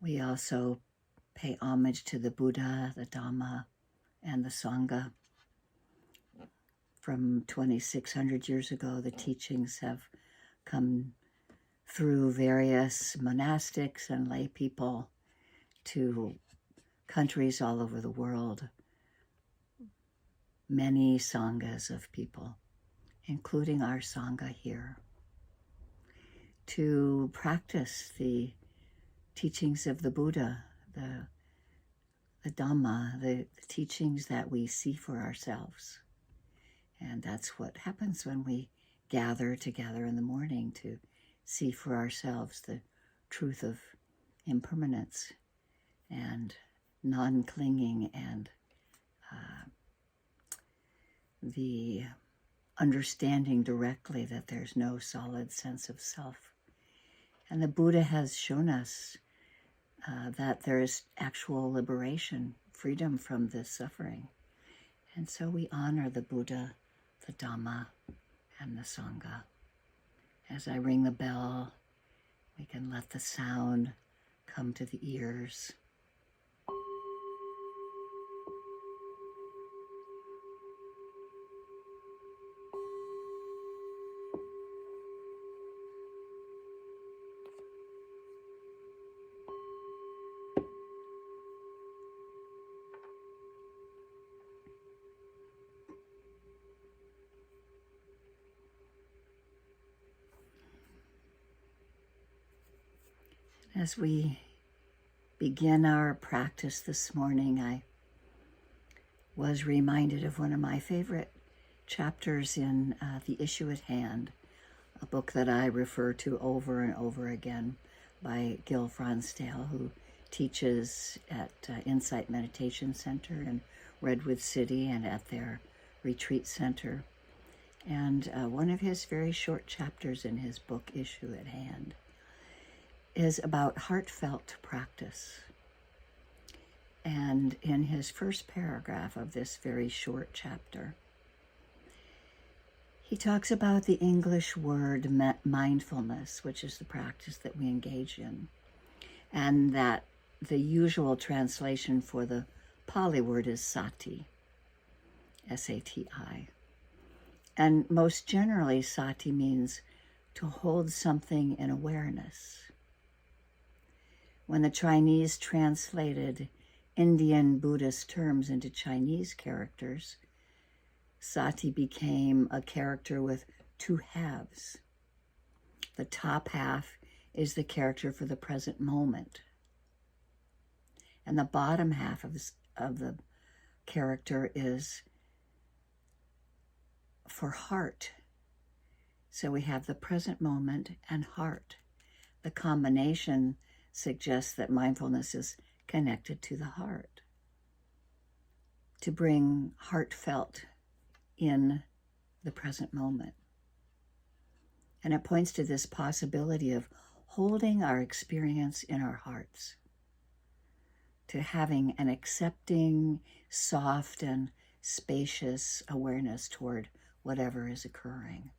We also pay homage to the Buddha, the Dhamma, and the Sangha. From 2,600 years ago, the teachings have come through various monastics and lay people to countries all over the world. Many sanghas of people, including our sangha here, to practice the teachings of the Buddha, the Dhamma, the teachings that we see for ourselves. And that's what happens when we gather together in the morning to see for ourselves the truth of impermanence and non-clinging and the understanding directly that there's no solid sense of self. And the Buddha has shown us that there is actual liberation, freedom from this suffering. And so we honor the Buddha, the Dhamma, and the Sangha. As I ring the bell, we can let the sound come to the ears. As we begin our practice this morning, I was reminded of one of my favorite chapters in The Issue at Hand, a book that I refer to over and over again by Gil Fronsdale, who teaches at Insight Meditation Center in Redwood City and at their retreat center. And one of his very short chapters in his book, Issue at Hand, is about heartfelt practice. And in his first paragraph of this very short chapter, he talks about the English word mindfulness, which is the practice that we engage in, and that the usual translation for the Pali word is Sati, S-A-T-I. And most generally, Sati means to hold something in awareness. When the Chinese translated Indian Buddhist terms into Chinese characters, Sati became a character with two halves. The top half is the character for the present moment, and the bottom half of the character is for heart. So we have the present moment and heart. The combination suggests that mindfulness is connected to the heart, to bring heartfelt in the present moment. And it points to this possibility of holding our experience in our hearts, to having an accepting, soft, and spacious awareness toward whatever is occurring.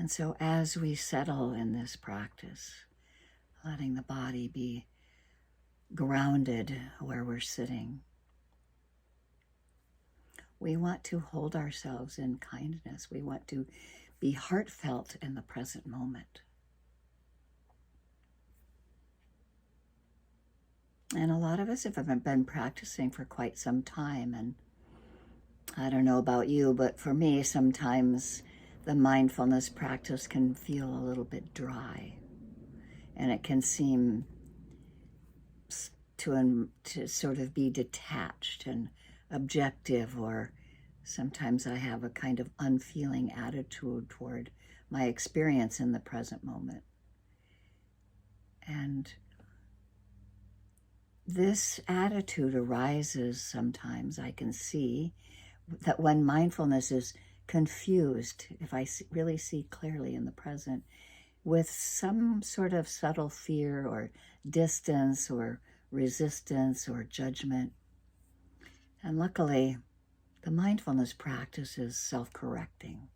And so as we settle in this practice, letting the body be grounded where we're sitting, we want to hold ourselves in kindness. We want to be heartfelt in the present moment. And a lot of us have been practicing for quite some time, and I don't know about you, but for me, sometimes the mindfulness practice can feel a little bit dry, and it can seem to sort of be detached and objective, or sometimes I have a kind of unfeeling attitude toward my experience in the present moment. And this attitude arises sometimes, I can see, that when mindfulness is confused, if I really see clearly in the present, with some sort of subtle fear or distance or resistance or judgment. And luckily, the mindfulness practice is self-correcting.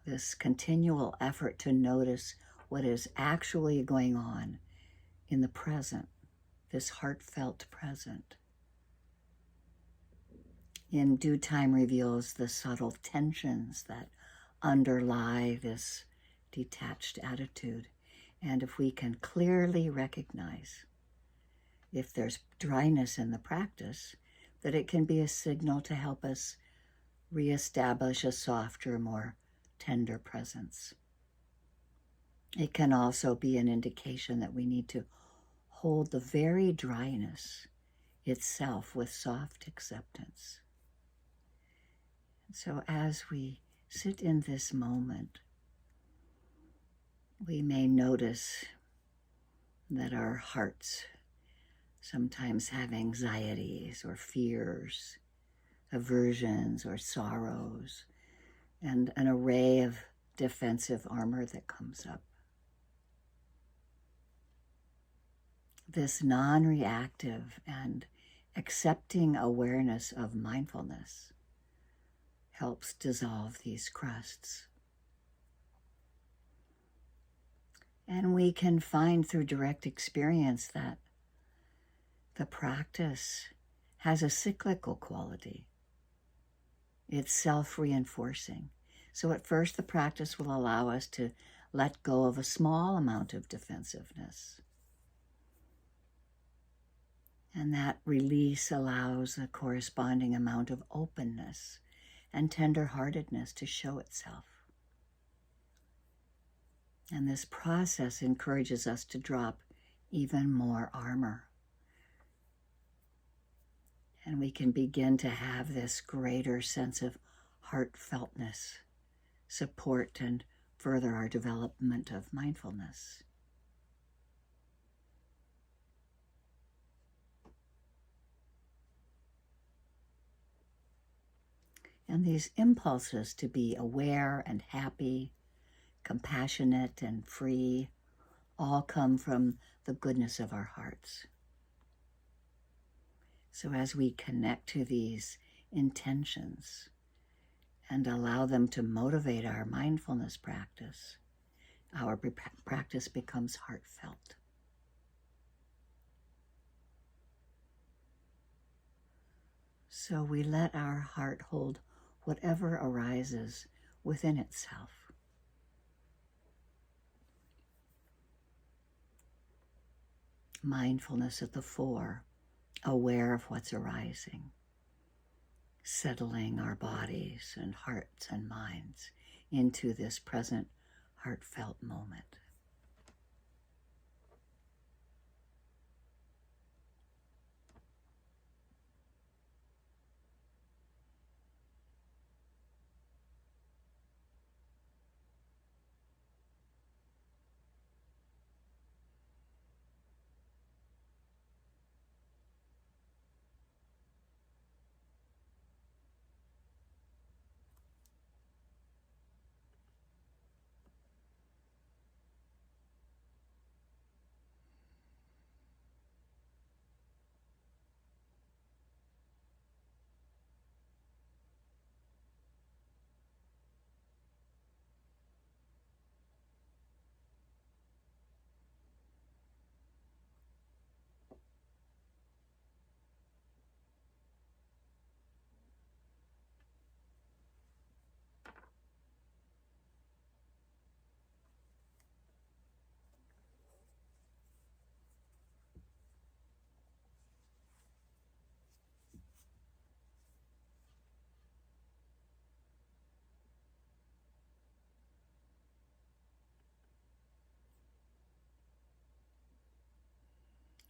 This continual effort to notice what is actually going on in the present, this heartfelt present. In due time reveals the subtle tensions that underlie this detached attitude. And if we can clearly recognize if there's dryness in the practice, that it can be a signal to help us reestablish a softer, more tender presence. It can also be an indication that we need to hold the very dryness itself with soft acceptance. So as we sit in this moment, we may notice that our hearts sometimes have anxieties or fears, aversions or sorrows, and an array of defensive armor that comes up. This non-reactive and accepting awareness of mindfulness helps dissolve these crusts. And we can find through direct experience that the practice has a cyclical quality. It's self-reinforcing. So at first the practice will allow us to let go of a small amount of defensiveness. And that release allows a corresponding amount of openness and tender-heartedness to show itself. And this process encourages us to drop even more armor. And we can begin to have this greater sense of heartfeltness, support and further our development of mindfulness. And these impulses to be aware and happy, compassionate and free, all come from the goodness of our hearts. So as we connect to these intentions and allow them to motivate our mindfulness practice, our practice becomes heartfelt. So we let our heart hold whatever arises within itself. Mindfulness at the fore, aware of what's arising, settling our bodies and hearts and minds into this present heartfelt moment.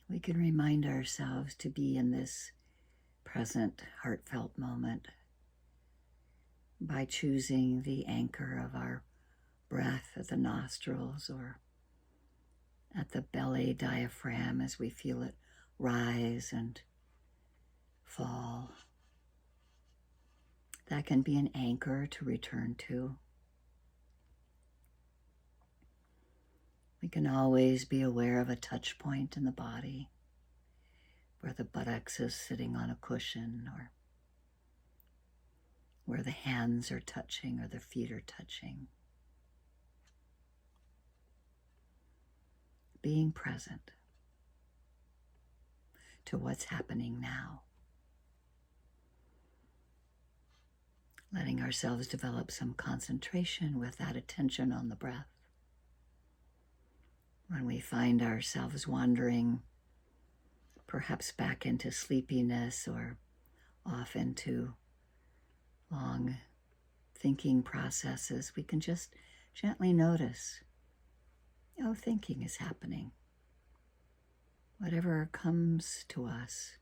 We can remind ourselves to be in this present heartfelt moment by choosing the anchor of our breath at the nostrils or at the belly diaphragm as we feel it rise and fall. That can be an anchor to return to. We can always be aware of a touch point in the body where the buttocks is sitting on a cushion or where the hands are touching or the feet are touching. being present to what's happening now. Letting ourselves develop some concentration with that attention on the breath. When we find ourselves wandering, perhaps back into sleepiness or off into long thinking processes, we can just gently notice, thinking is happening. Whatever comes to us,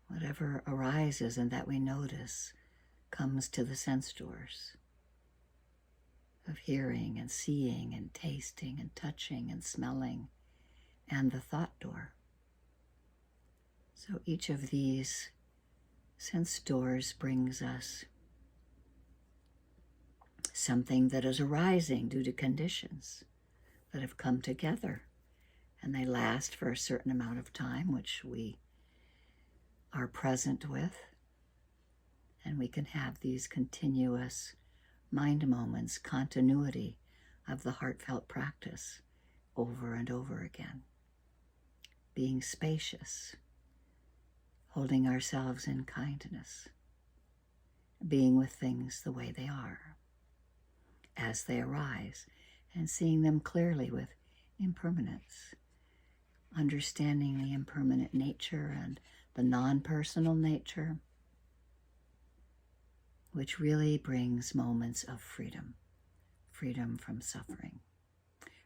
whatever arises and that we notice, comes to the sense doors of hearing and seeing and tasting and touching and smelling, and the thought door. So each of these sense doors brings us something that is arising due to conditions that have come together, and they last for a certain amount of time, which we are present with, and we can have these continuous mind moments, continuity of the heartfelt practice over and over again. Being spacious, holding ourselves in kindness, being with things the way they are, as they arise, and seeing them clearly with impermanence, understanding the impermanent nature and the non-personal nature, which really brings moments of freedom, freedom from suffering,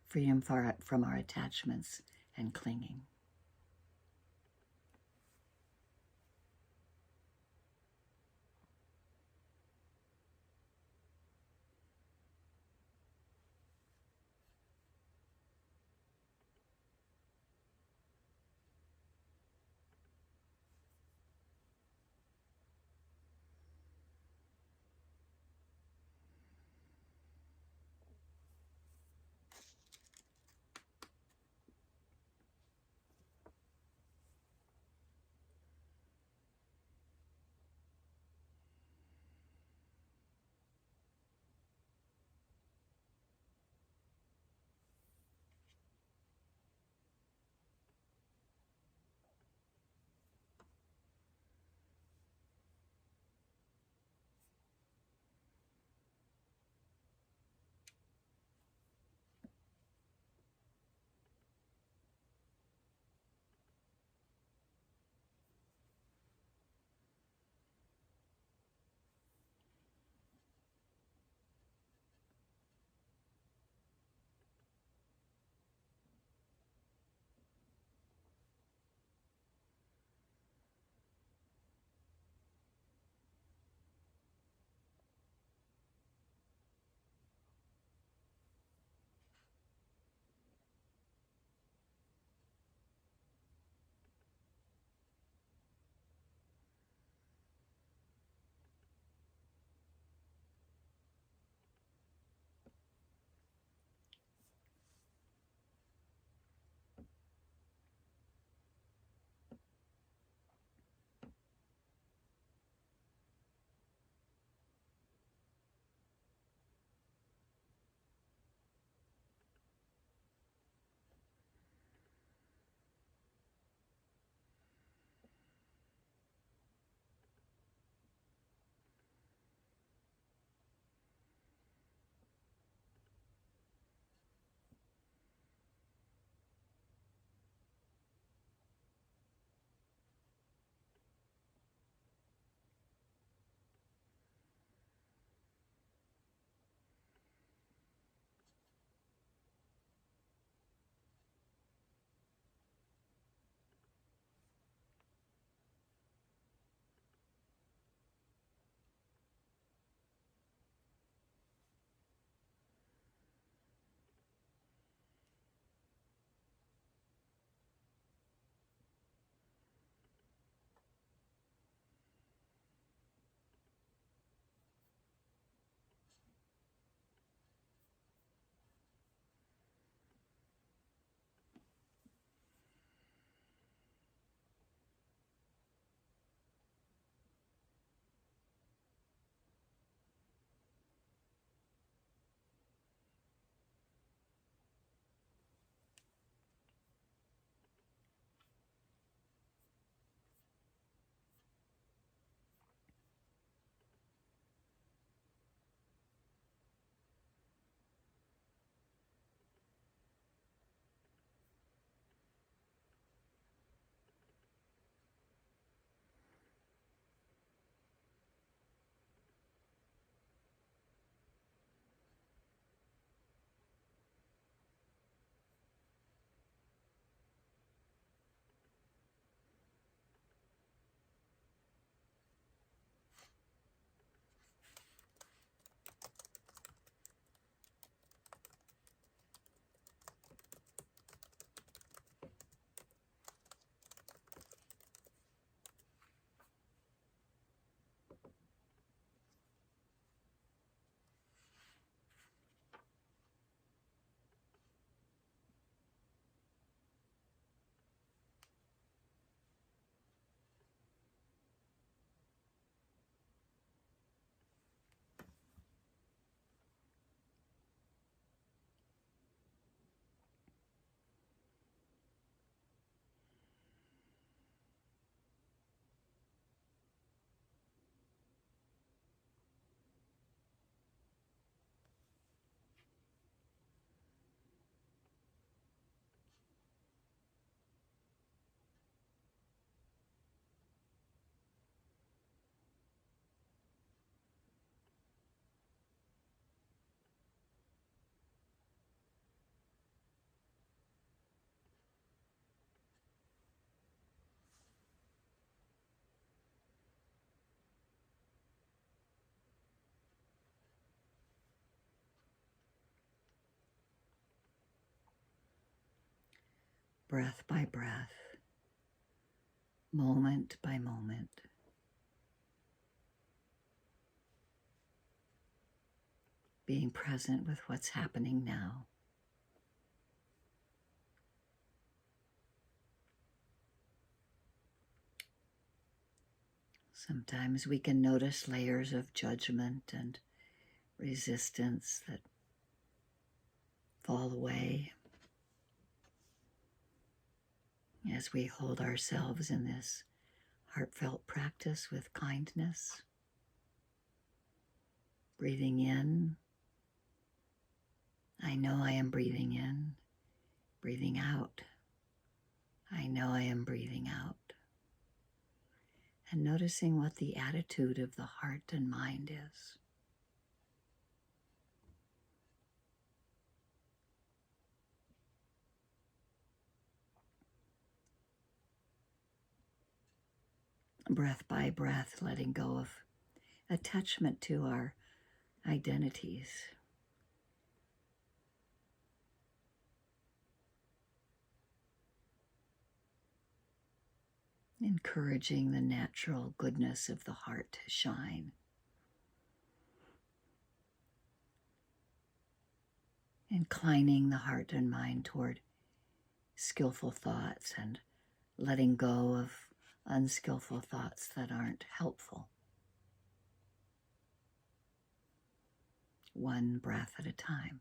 freedom from our attachments and clinging. breath by breath, moment by moment. Being present with what's happening now. Sometimes we can notice layers of judgment and resistance that fall away as we hold ourselves in this heartfelt practice with kindness. Breathing in. I know I am breathing in. Breathing out. I know I am breathing out. And noticing what the attitude of the heart and mind is. Breath by breath, letting go of attachment to our identities. Encouraging the natural goodness of the heart to shine. Inclining the heart and mind toward skillful thoughts and letting go of unskillful thoughts that aren't helpful. One breath at a time.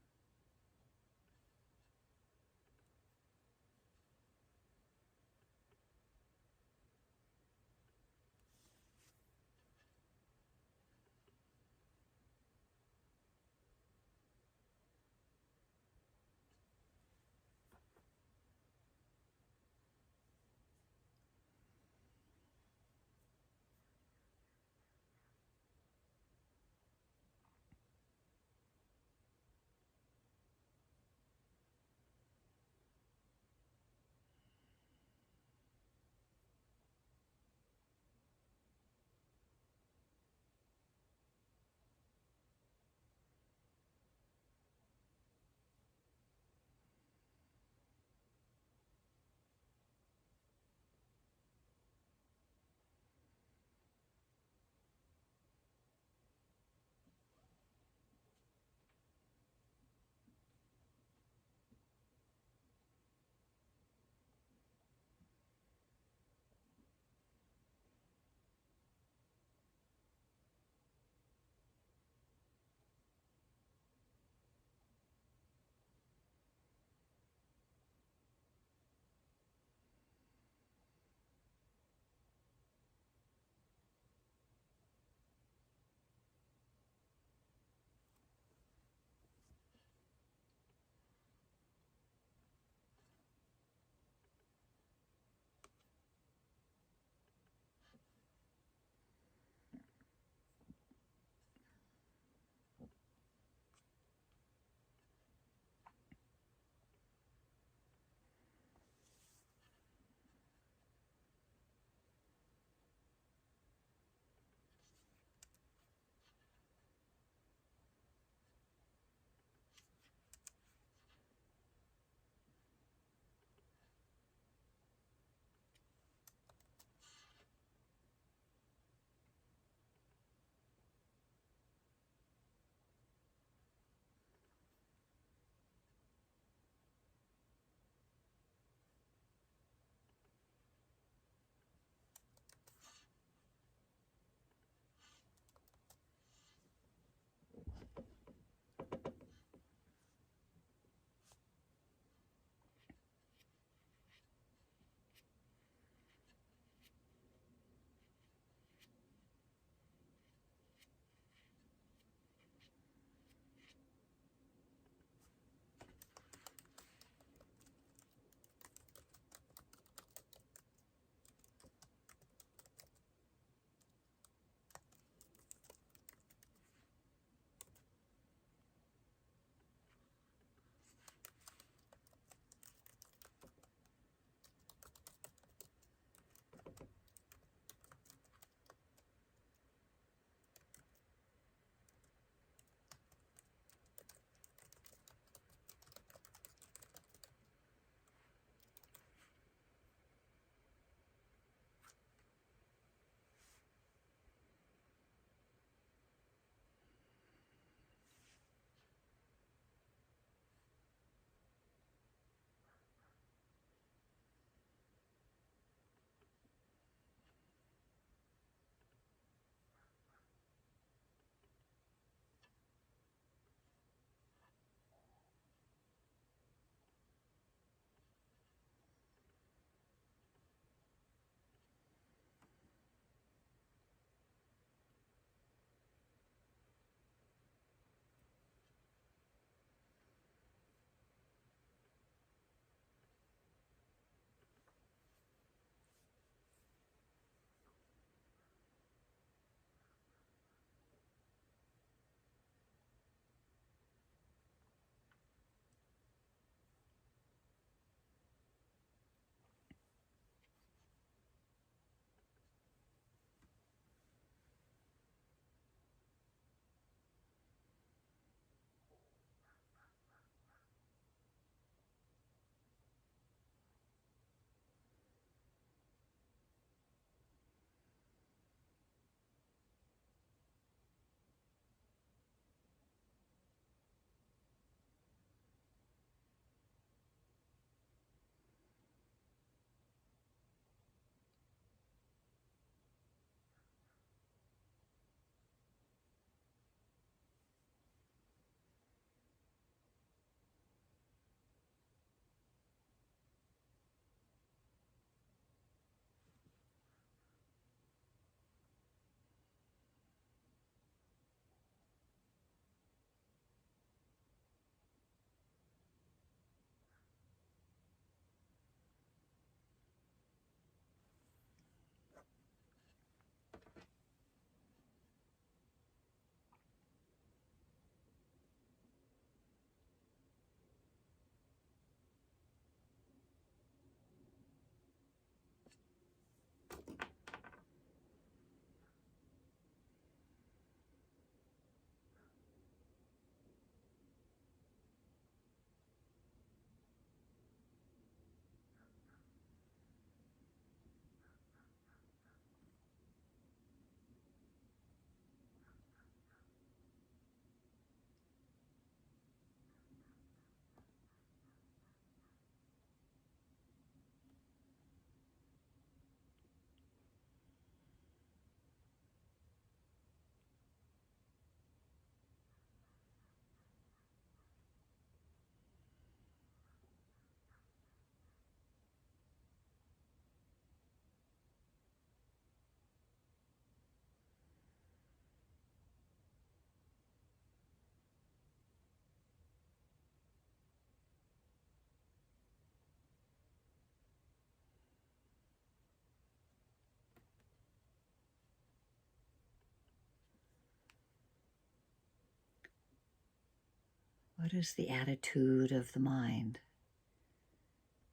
What is the attitude of the mind?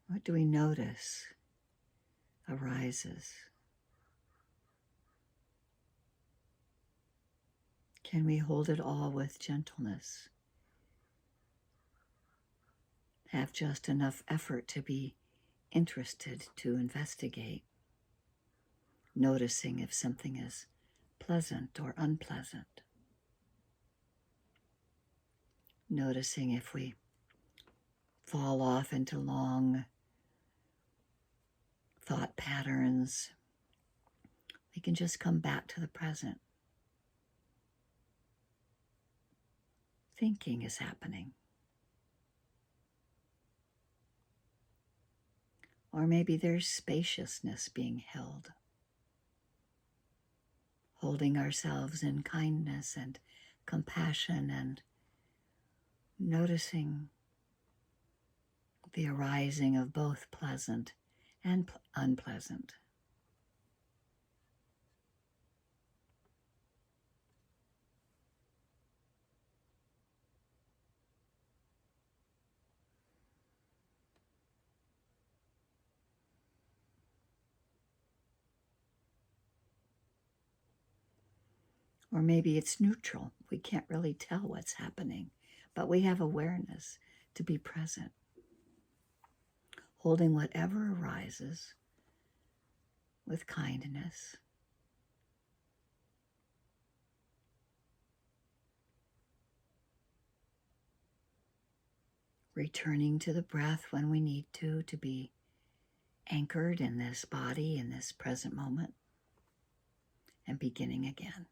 What do we notice arises? Can we hold it all with gentleness? Have just enough effort to be interested to investigate, noticing if something is pleasant or unpleasant, noticing if we fall off into long thought patterns. We can just come back to the present. Thinking is happening. Or maybe there's spaciousness being held. Holding ourselves in kindness and compassion and noticing the arising of both pleasant and unpleasant. Or maybe it's neutral. We can't really tell what's happening, but we have awareness to be present, holding whatever arises with kindness. Returning to the breath when we need to be anchored in this body, in this present moment, and beginning again.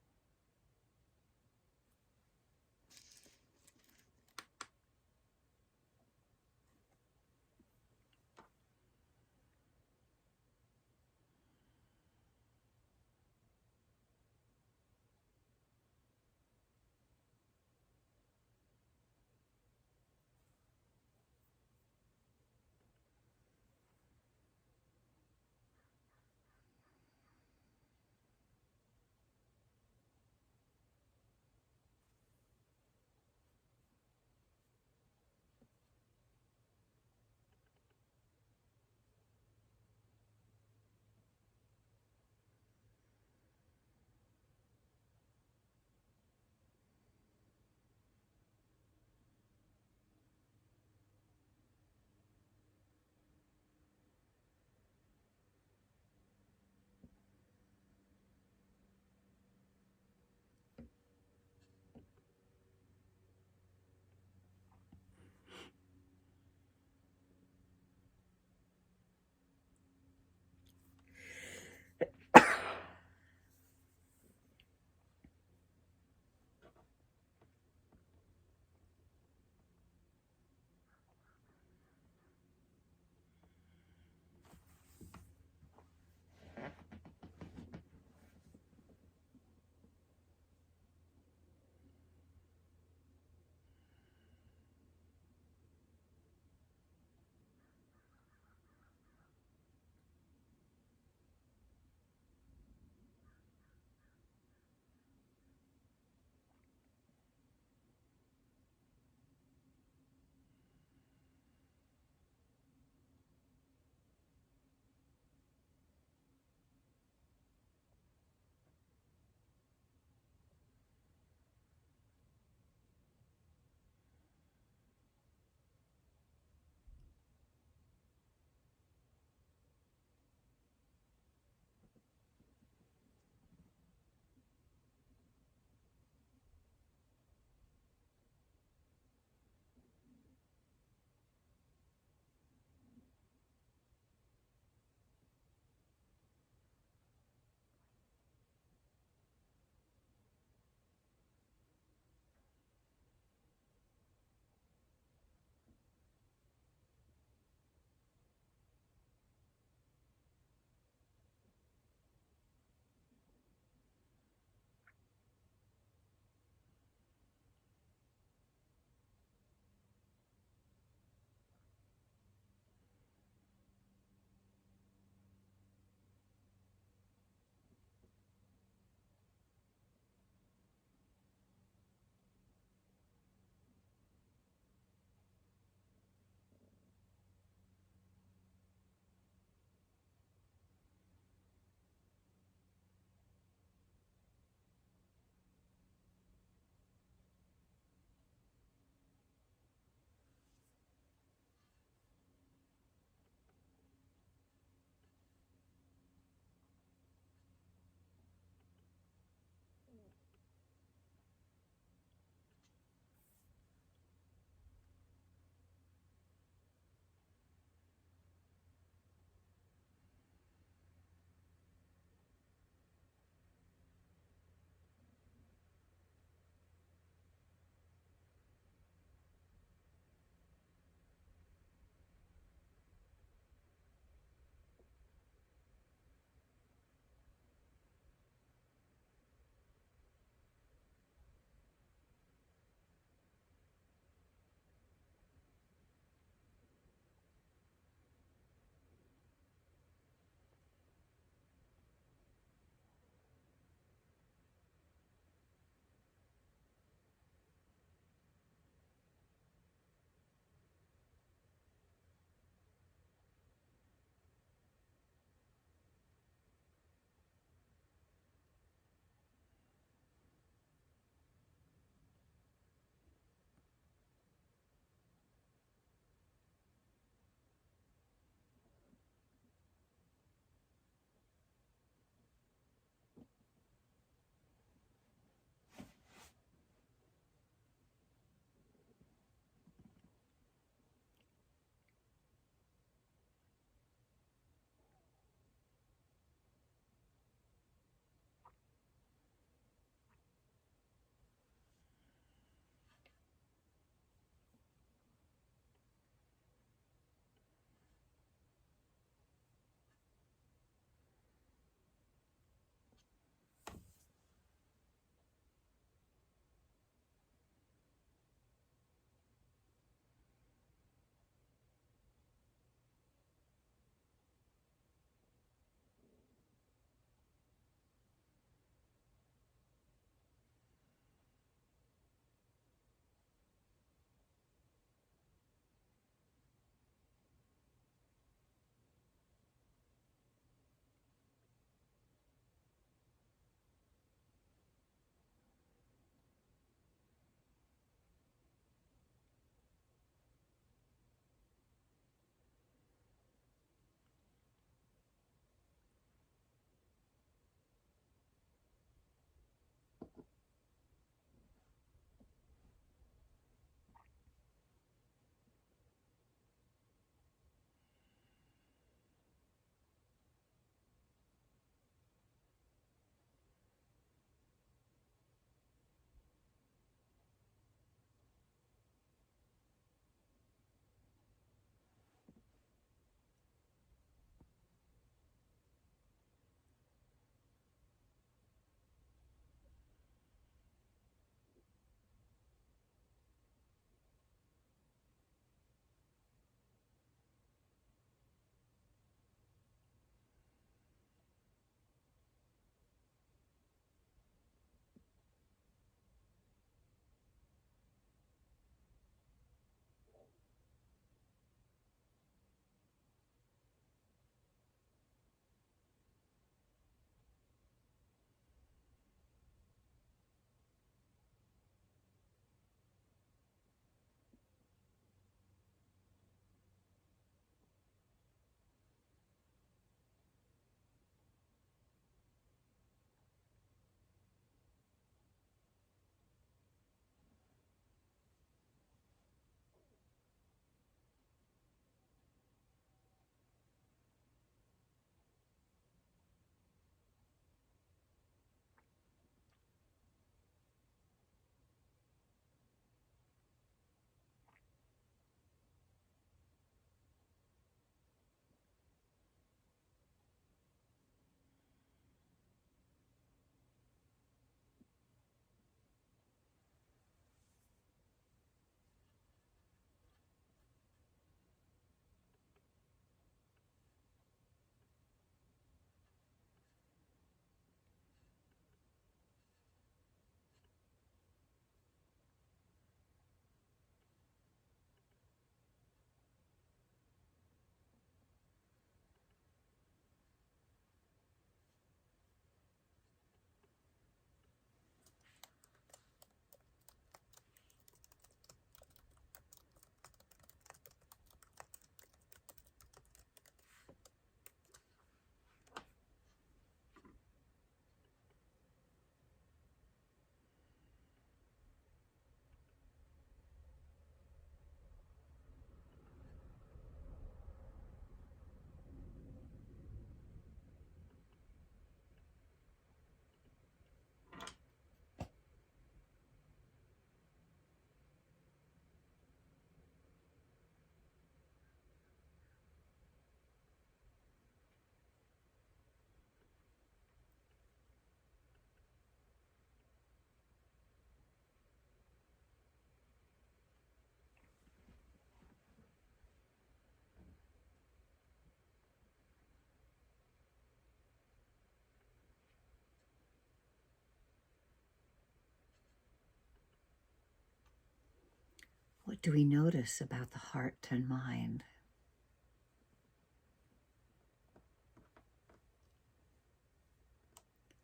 What do we notice about the heart and mind?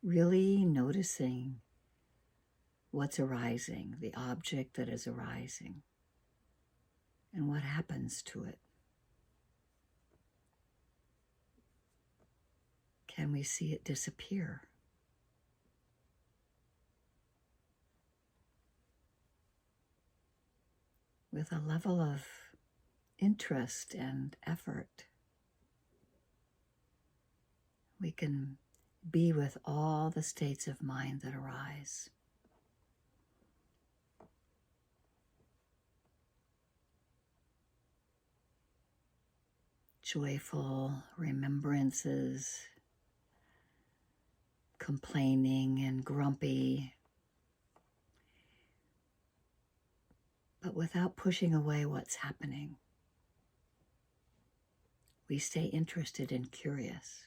Really noticing what's arising, the object that is arising, and what happens to it. Can we see it disappear? With a level of interest and effort, we can be with all the states of mind that arise. Joyful remembrances, complaining and grumpy, but without pushing away what's happening. We stay interested and curious.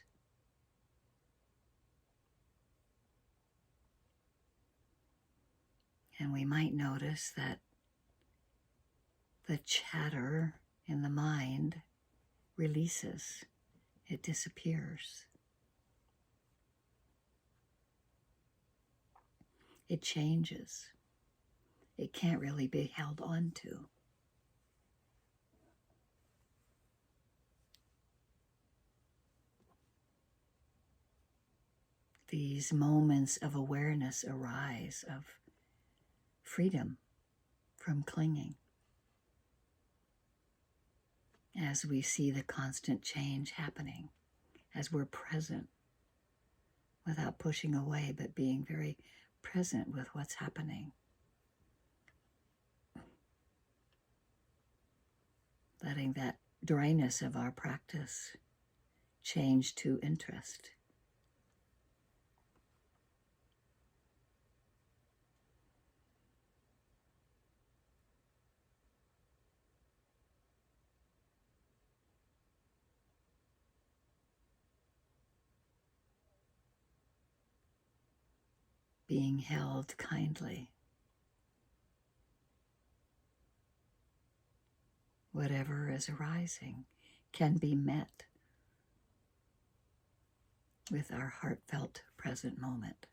And we might notice that the chatter in the mind releases, it disappears. It changes. It can't really be held on to. These moments of awareness arise, of freedom from clinging, as we see the constant change happening, as we're present without pushing away, but being very present with what's happening. Letting that dryness of our practice change to interest. Being held kindly. Whatever is arising can be met with our heartfelt present moment.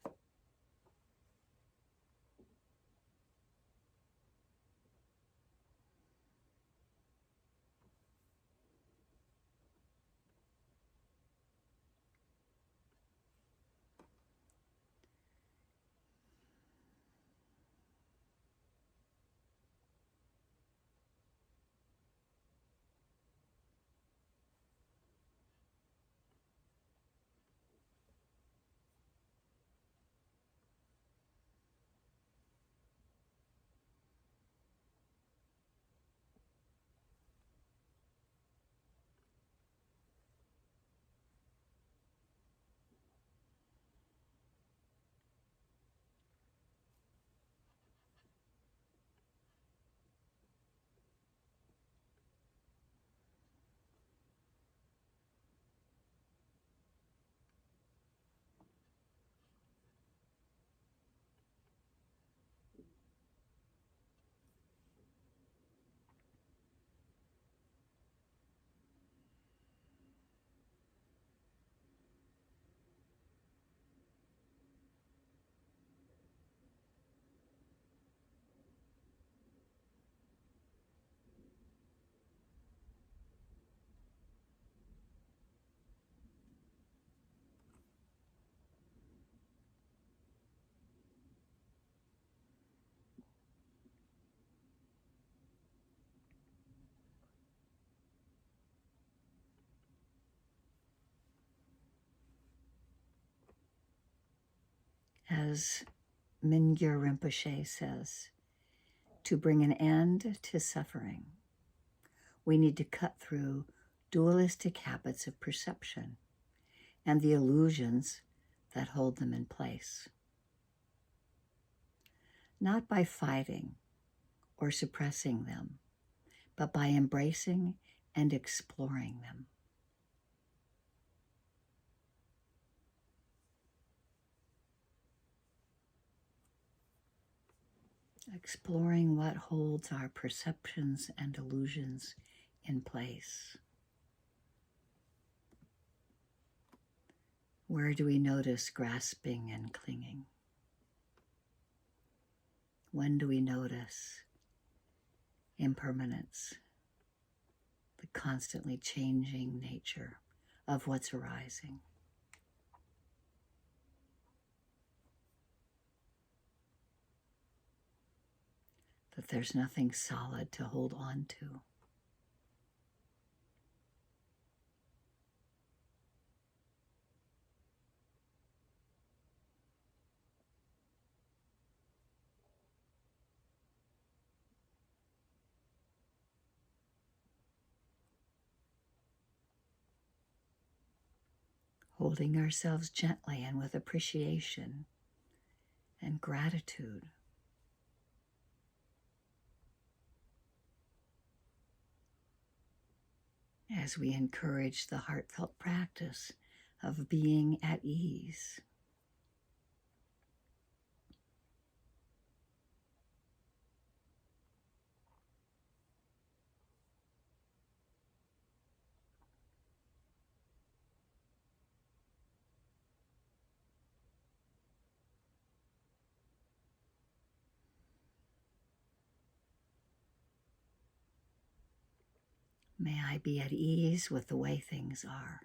As Mingyur Rinpoche says, to bring an end to suffering, we need to cut through dualistic habits of perception and the illusions that hold them in place. Not by fighting or suppressing them, but by embracing and exploring them. exploring what holds our perceptions and illusions in place. Where do we notice grasping and clinging? When do we notice impermanence, the constantly changing nature of what's arising? That there's nothing solid to hold on to. Holding ourselves gently and with appreciation and gratitude. As we encourage the heartfelt practice of being at ease. May I be at ease with the way things are.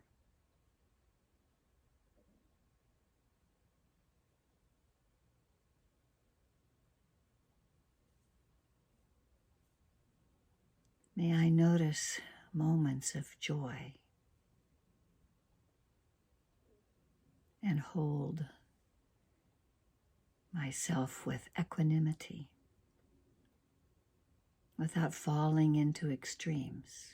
May I notice moments of joy and hold myself with equanimity without falling into extremes.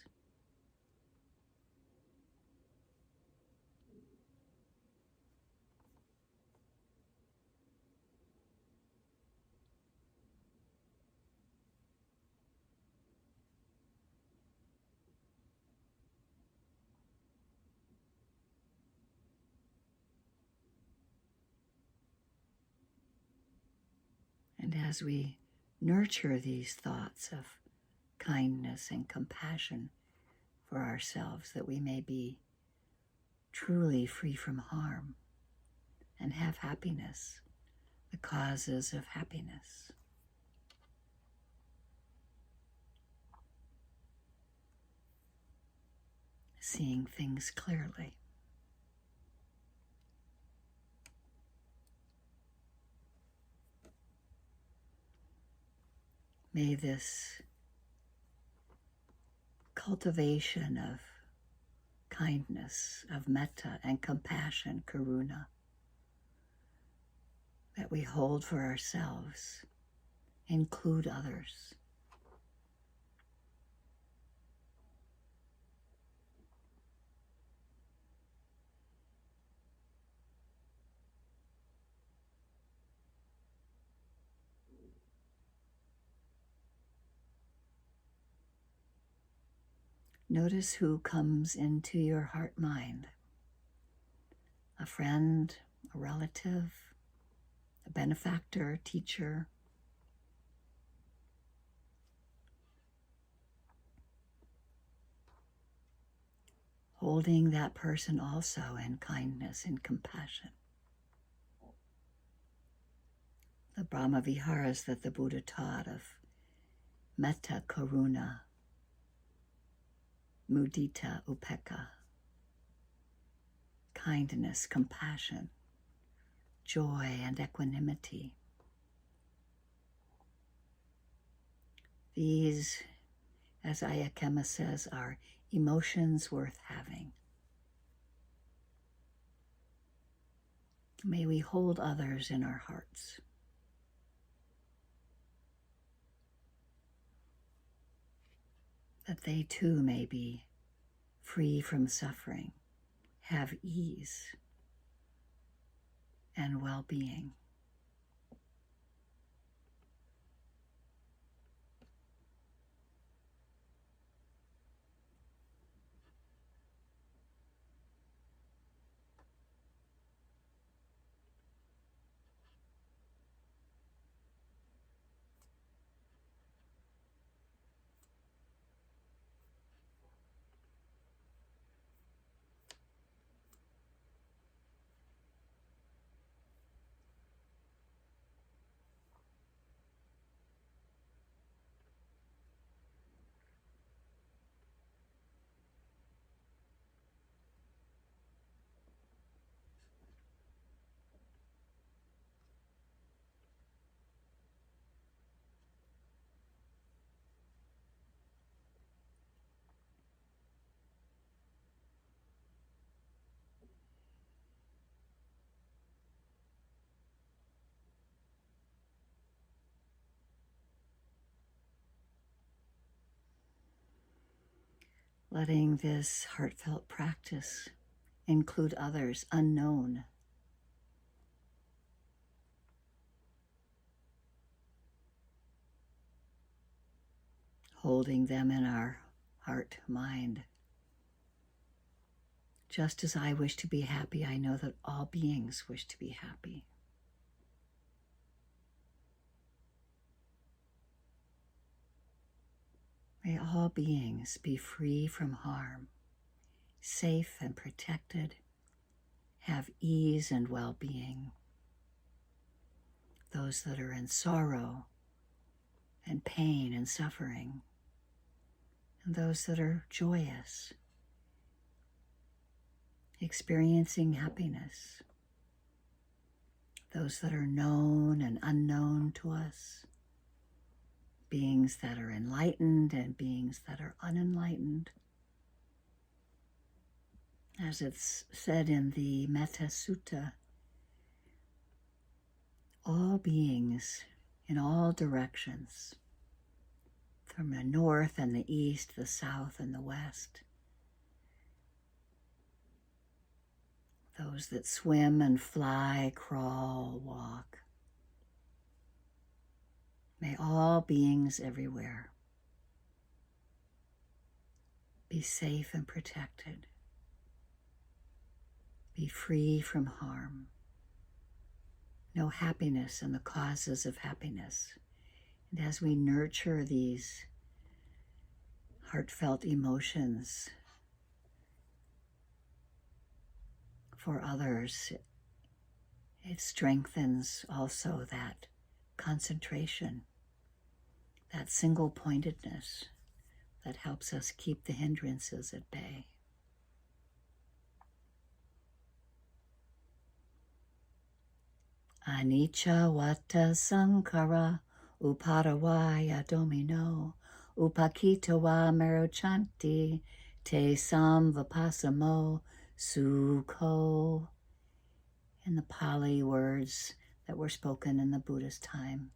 And as we nurture these thoughts of kindness and compassion for ourselves, that we may be truly free from harm and have happiness, the causes of happiness. Seeing things clearly. May this cultivation of kindness, of metta and compassion, karuna, that we hold for ourselves, include others. Notice who comes into your heart mind. A friend, a relative, a benefactor, teacher. Holding that person also in kindness and compassion. The Brahma Viharas that the Buddha taught of metta, karuna, mudita, upekkha, kindness, compassion, joy, and equanimity. These, as Ayakema says, are emotions worth having. May we hold others in our hearts. That they too may be free from suffering, have ease and well-being. letting this heartfelt practice include others unknown. Holding them in our heart, mind. Just as I wish to be happy, I know that all beings wish to be happy. May all beings be free from harm, safe and protected, have ease and well-being. Those that are in sorrow and pain and suffering, and those that are joyous, experiencing happiness, those that are known and unknown to us, beings that are enlightened and beings that are unenlightened. As it's said in the Metta Sutta, all beings in all directions, from the north and the east, the south and the west, those that swim and fly, crawl, walk. May all beings everywhere be safe and protected, be free from harm, know happiness and the causes of happiness. And as we nurture these heartfelt emotions for others, it strengthens also that concentration, that single-pointedness that helps us keep the hindrances at bay. Anicca vata sankhara uparavaya domino upakitava merochanti te samvapasamo sukho. In the Pali words that were spoken in the Buddhist time,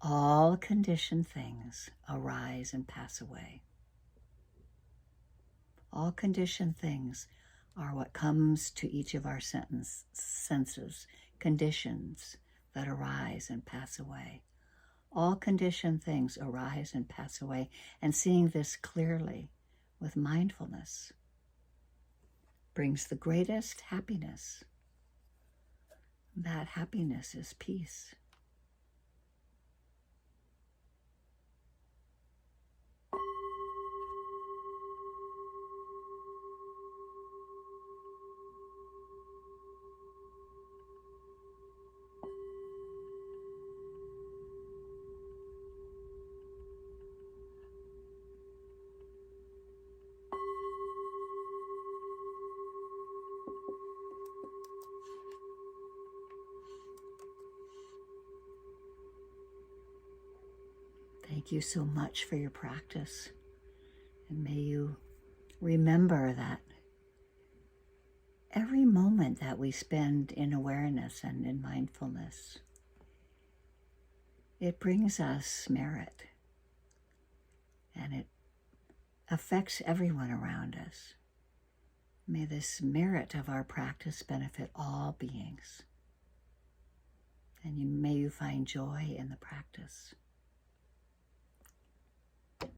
all conditioned things arise and pass away. All conditioned things are what comes to each of our senses, conditions that arise and pass away. All conditioned things arise and pass away, and seeing this clearly with mindfulness brings the greatest happiness. That happiness is peace. Thank you so much for your practice. And may you remember that every moment that we spend in awareness and in mindfulness, it brings us merit, and it affects everyone around us. May this merit of our practice benefit all beings, and may you find joy in the practice.